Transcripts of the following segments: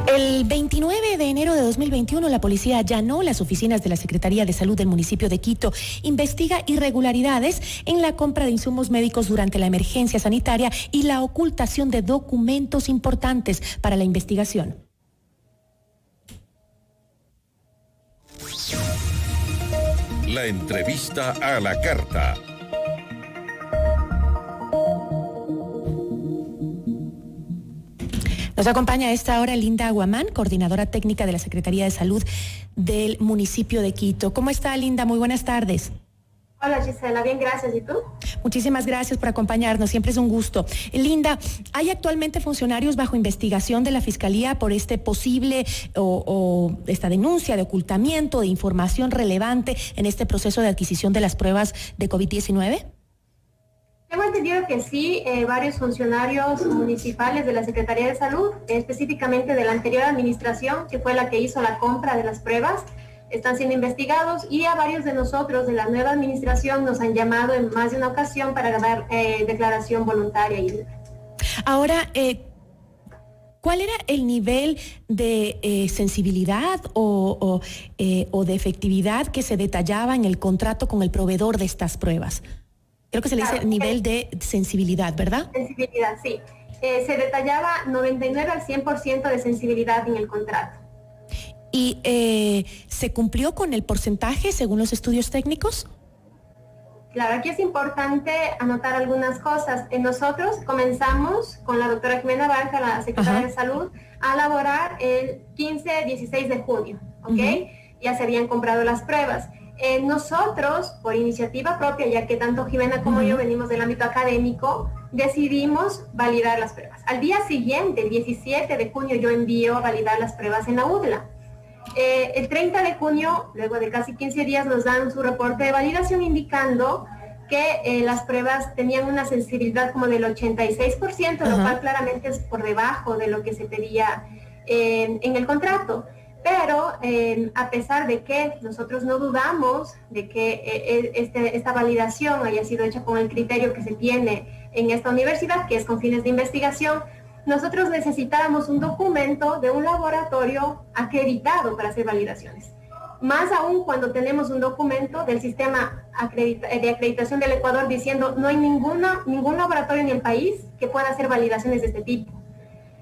El 29 de enero de 2021, la policía allanó las oficinas de la Secretaría de Salud del municipio de Quito. Investiga irregularidades en la compra de insumos médicos durante la emergencia sanitaria y la ocultación de documentos importantes para la investigación. La entrevista a la carta. Nos acompaña a esta hora Linda Aguamán, coordinadora técnica de la Secretaría de Salud del municipio de Quito. ¿Cómo está, Linda? Muy buenas tardes. Hola, Gisela, bien, gracias. ¿Y tú? Muchísimas gracias por acompañarnos, siempre es un gusto. Linda, ¿hay actualmente funcionarios bajo investigación de la Fiscalía por este posible o esta denuncia de ocultamiento de información relevante en este proceso de adquisición de las pruebas de COVID-19? Tengo entendido que sí, varios funcionarios municipales de la Secretaría de Salud, específicamente de la anterior administración, que fue la que hizo la compra de las pruebas, están siendo investigados, y a varios de nosotros de la nueva administración nos han llamado en más de una ocasión para dar declaración voluntaria y libre. Ahora, ¿cuál era el nivel de sensibilidad o de efectividad que se detallaba en el contrato con el proveedor de estas pruebas? Creo que se le dice nivel de sensibilidad, ¿verdad? Sensibilidad, sí. Se detallaba 99 al 100% de sensibilidad en el contrato. ¿Y se cumplió con el porcentaje según los estudios técnicos? Claro, aquí es importante anotar algunas cosas. Nosotros comenzamos con la doctora Jimena Barca, la secretaria de Salud, a elaborar el 15-16 de junio, ¿ok? Ya se habían comprado las pruebas. Nosotros, por iniciativa propia, ya que tanto Jimena como yo venimos del ámbito académico, decidimos validar las pruebas. Al día siguiente, el 17 de junio, yo envío a validar las pruebas en la UDLA. El 30 de junio, luego de casi 15 días, nos dan su reporte de validación indicando que las pruebas tenían una sensibilidad como del 86%, lo cual claramente es por debajo de lo que se pedía en el contrato. Pero a pesar de que nosotros no dudamos de que esta validación haya sido hecha con el criterio que se tiene en esta universidad, que es con fines de investigación, nosotros necesitábamos un documento de un laboratorio acreditado para hacer validaciones. Más aún cuando tenemos un documento del sistema de acreditación del Ecuador diciendo no hay ningún laboratorio en el país que pueda hacer validaciones de este tipo.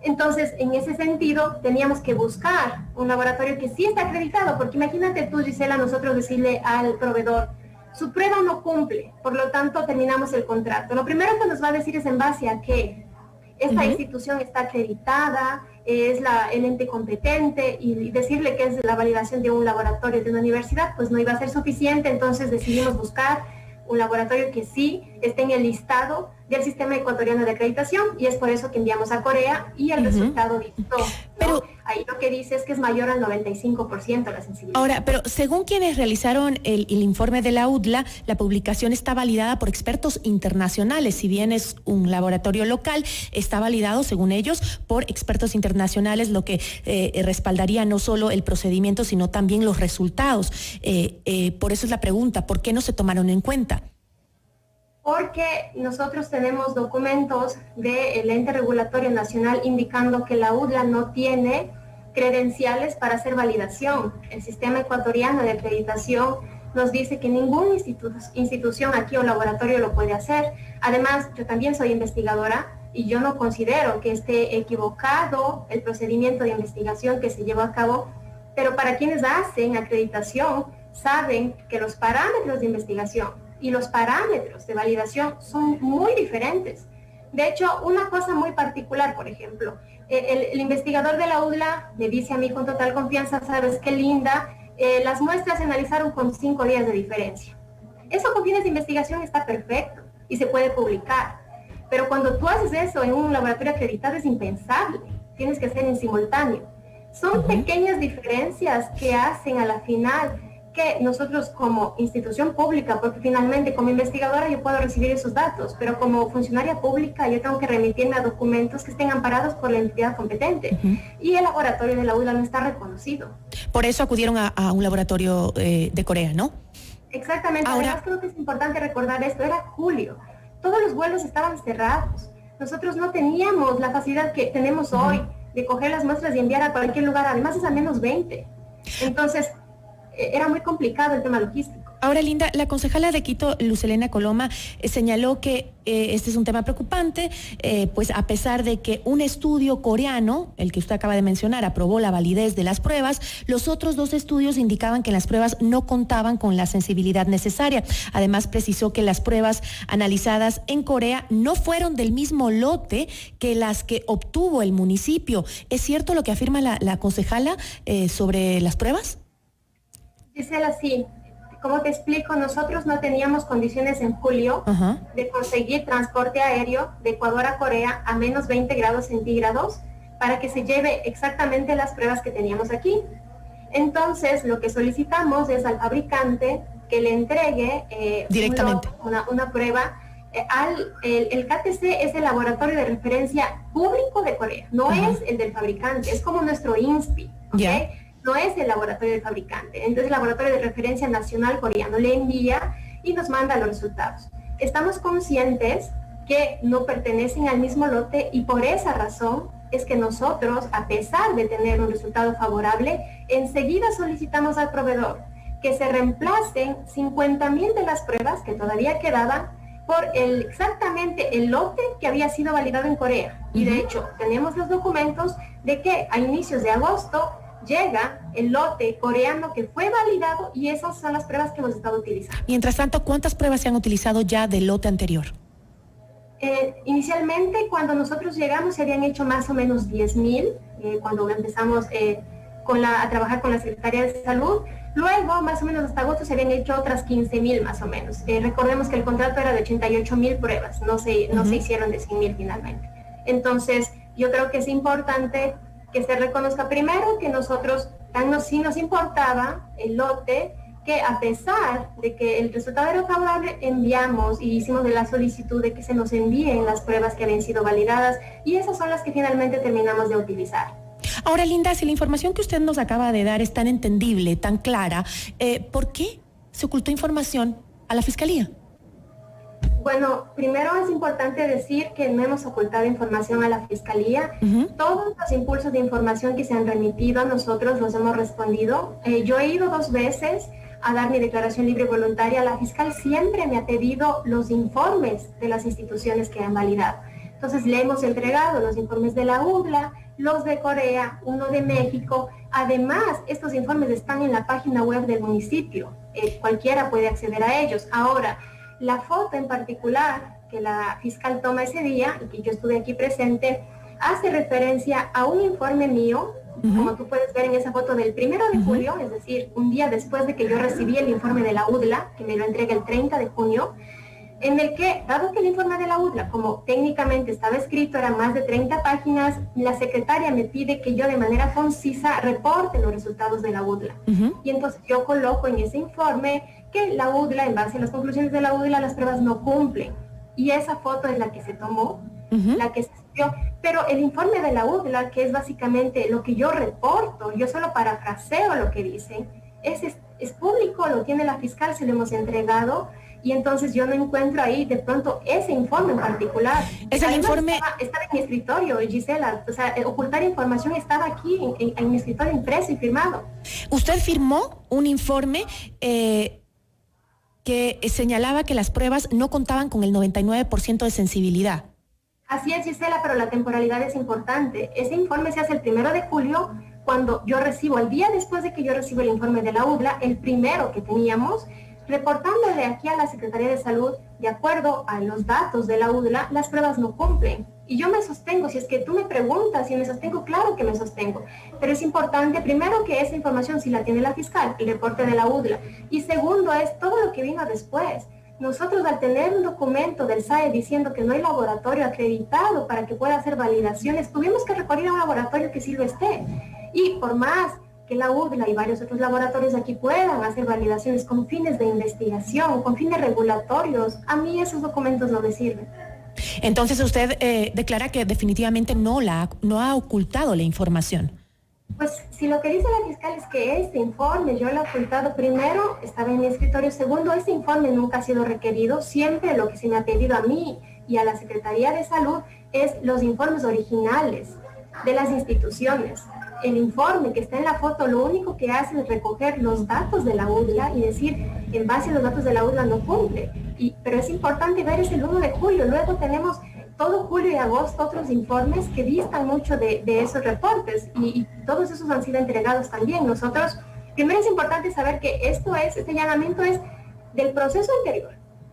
Entonces, en ese sentido, teníamos que buscar un laboratorio que sí está acreditado, porque imagínate tú, Gisela, nosotros decirle al proveedor, su prueba no cumple, por lo tanto terminamos el contrato. Lo primero que nos va a decir es en base a qué esta institución está acreditada, es el ente competente, y decirle que es la validación de un laboratorio de una universidad, pues no iba a ser suficiente. Entonces decidimos buscar un laboratorio que sí esté en el listado del sistema ecuatoriano de acreditación, y es por eso que enviamos a Corea y el resultado dictó, ¿no? Pero ahí lo que dice es que es mayor al 95% la sensibilidad. Ahora, pero según quienes realizaron el informe de la UDLA, la publicación está validada por expertos internacionales. Si bien es un laboratorio local, está validado, según ellos, por expertos internacionales, lo que respaldaría no solo el procedimiento, sino también los resultados. Por eso es la pregunta, ¿por qué no se tomaron en cuenta? Porque nosotros tenemos documentos del ente regulatorio nacional indicando que la UDLA no tiene credenciales para hacer validación. El sistema ecuatoriano de acreditación nos dice que ninguna institución aquí o laboratorio lo puede hacer. Además, yo también soy investigadora y yo no considero que esté equivocado el procedimiento de investigación que se llevó a cabo, pero para quienes hacen acreditación saben que los parámetros de investigación y los parámetros de validación son muy diferentes. De hecho, una cosa muy particular, por ejemplo, el investigador de la UDLA me dice a mí con total confianza, ¿sabes qué, Linda? Las muestras se analizaron con 5 días de diferencia. Eso con fines de investigación está perfecto y se puede publicar. Pero cuando tú haces eso en un laboratorio acreditado es impensable. Tienes que hacer en simultáneo. Son pequeñas diferencias que hacen a la final que nosotros como institución pública, porque finalmente como investigadora yo puedo recibir esos datos, pero como funcionaria pública yo tengo que remitirme a documentos que estén amparados por la entidad competente. Y el laboratorio de la UDLA no está reconocido. Por eso acudieron a un laboratorio de Corea, ¿no? Exactamente. Ahora, además creo que es importante recordar esto, era julio, todos los vuelos estaban cerrados. Nosotros no teníamos la facilidad que tenemos hoy de coger las muestras y enviar a cualquier lugar, además es a -20. Entonces, era muy complicado el tema logístico. Ahora, Linda, la concejala de Quito, Luz Helena Coloma, señaló que este es un tema preocupante, pues a pesar de que un estudio coreano, el que usted acaba de mencionar, aprobó la validez de las pruebas, los otros 2 estudios indicaban que las pruebas no contaban con la sensibilidad necesaria. Además, precisó que las pruebas analizadas en Corea no fueron del mismo lote que las que obtuvo el municipio. ¿Es cierto lo que afirma la concejala sobre las pruebas? Gisela, sí. Como te explico, nosotros no teníamos condiciones en julio de conseguir transporte aéreo de Ecuador a Corea a -20 grados centígrados para que se lleve exactamente las pruebas que teníamos aquí. Entonces, lo que solicitamos es al fabricante que le entregue directamente una prueba. El KTC es el laboratorio de referencia público de Corea, no es el del fabricante, es como nuestro INSPI, ¿ok? Yeah. No es el laboratorio del fabricante. Entonces el laboratorio de referencia nacional coreano le envía y nos manda los resultados. Estamos conscientes que no pertenecen al mismo lote y por esa razón es que nosotros, a pesar de tener un resultado favorable, enseguida solicitamos al proveedor que se reemplacen 50,000 de las pruebas que todavía quedaban por exactamente el lote que había sido validado en Corea. Y de hecho, tenemos los documentos de que a inicios de agosto llega el lote coreano que fue validado y esas son las pruebas que hemos estado utilizando. Mientras tanto, ¿cuántas pruebas se han utilizado ya del lote anterior? Inicialmente, cuando nosotros llegamos, se habían hecho más o menos 10,000, cuando empezamos a trabajar con la Secretaría de Salud. Luego, más o menos hasta agosto, se habían hecho otras 15,000 más o menos. Recordemos que el contrato era de 88,000 pruebas, no se hicieron de 100,000 finalmente. Entonces, yo creo que es importante que se reconozca primero que nosotros, sí nos importaba el lote, que a pesar de que el resultado era favorable, enviamos y hicimos la solicitud de que se nos envíen las pruebas que habían sido validadas y esas son las que finalmente terminamos de utilizar. Ahora, Linda, si la información que usted nos acaba de dar es tan entendible, tan clara, ¿por qué se ocultó información a la Fiscalía? Bueno, primero es importante decir que no hemos ocultado información a la Fiscalía. Todos los impulsos de información que se han remitido a nosotros los hemos respondido. Yo he ido 2 veces a dar mi declaración libre y voluntaria. La fiscal siempre me ha pedido los informes de las instituciones que han validado. Entonces le hemos entregado los informes de la UDLA, los de Corea, uno de México. Además, estos informes están en la página web del municipio. Cualquiera puede acceder a ellos. Ahora, la foto en particular que la fiscal toma ese día, y que yo estuve aquí presente, hace referencia a un informe mío, como tú puedes ver en esa foto del 1 de julio, es decir, un día después de que yo recibí el informe de la UDLA, que me lo entrega el 30 de junio, en el que, dado que el informe de la UDLA, como técnicamente estaba escrito, eran más de 30 páginas, la secretaria me pide que yo de manera concisa reporte los resultados de la UDLA. Y entonces yo coloco en ese informe que la UDLA, en base a las conclusiones de la UDLA, las pruebas no cumplen. Y esa foto es la que se tomó, la que se subió. Pero el informe de la UDLA, que es básicamente lo que yo reporto, yo solo parafraseo lo que dicen, es público, lo tiene la fiscal, se lo hemos entregado. Y entonces yo no encuentro ahí de pronto ese informe en particular. Es el informe... Estaba en mi escritorio, Gisela. O sea, ocultar información estaba aquí en mi escritorio impreso y firmado. ¿Usted firmó un informe que señalaba que las pruebas no contaban con el 99% de sensibilidad? Así es, Gisela, pero la temporalidad es importante. Ese informe se hace el 1 de julio, cuando yo recibo, el día después de que yo recibo el informe de la UDLA, el primero que teníamos, reportándole aquí a la Secretaría de Salud, de acuerdo a los datos de la UDLA, las pruebas no cumplen. Y yo me sostengo, si es que tú me preguntas si me sostengo, claro que me sostengo. Pero es importante, primero, que esa información sí la tiene la fiscal, el reporte de la UDLA. Y segundo es todo lo que vino después. Nosotros, al tener un documento del SAE diciendo que no hay laboratorio acreditado para que pueda hacer validaciones, tuvimos que recurrir a un laboratorio que sí lo esté. Y por más que la UDLA y varios otros laboratorios aquí puedan hacer validaciones con fines de investigación, con fines regulatorios, a mí esos documentos no me sirven. Entonces usted declara que definitivamente no ha ocultado la información. Pues si lo que dice la fiscal es que este informe yo lo he ocultado, primero estaba en mi escritorio, segundo, este informe nunca ha sido requerido, siempre lo que se me ha pedido a mí y a la Secretaría de Salud es los informes originales. de las instituciones. El informe que está en la foto lo único que hace es recoger los datos de la UDLA y decir, en base a los datos de la UDLA no cumple. Pero es importante ver es el 1 de julio, luego tenemos todo julio y agosto otros informes que distan mucho de esos reportes y todos esos han sido entregados también. Nosotros, primero es importante saber que este allanamiento es del proceso anterior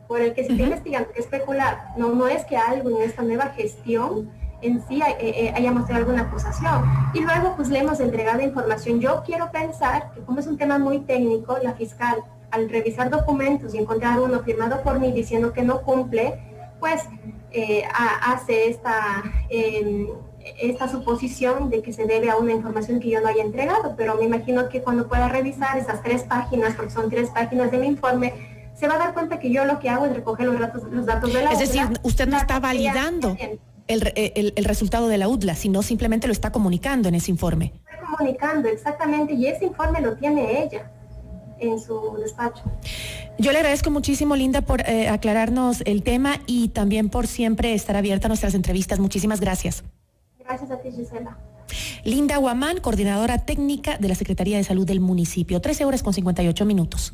por el que se está investigando, que es especulado. No es que algo en esta nueva gestión en sí hayamos tenido alguna acusación. Y luego pues le hemos entregado información. Yo quiero pensar que como es un tema muy técnico, la fiscal al revisar documentos y encontrar uno firmado por mí diciendo que no cumple, pues hace esta suposición de que se debe a una información que yo no haya entregado, pero me imagino que cuando pueda revisar esas 3 páginas, porque son 3 páginas de mi informe, se va a dar cuenta que yo lo que hago es recoger los datos de la UDLA. Es decir, usted no está validando el resultado de la UDLA, sino simplemente lo está comunicando en ese informe. Estoy comunicando, exactamente, y ese informe lo tiene ella en su despacho. Yo le agradezco muchísimo, Linda, por aclararnos el tema y también por siempre estar abierta a nuestras entrevistas. Muchísimas gracias. Gracias a ti, Gisela. Linda Guamán, coordinadora técnica de la Secretaría de Salud del municipio. 13:58.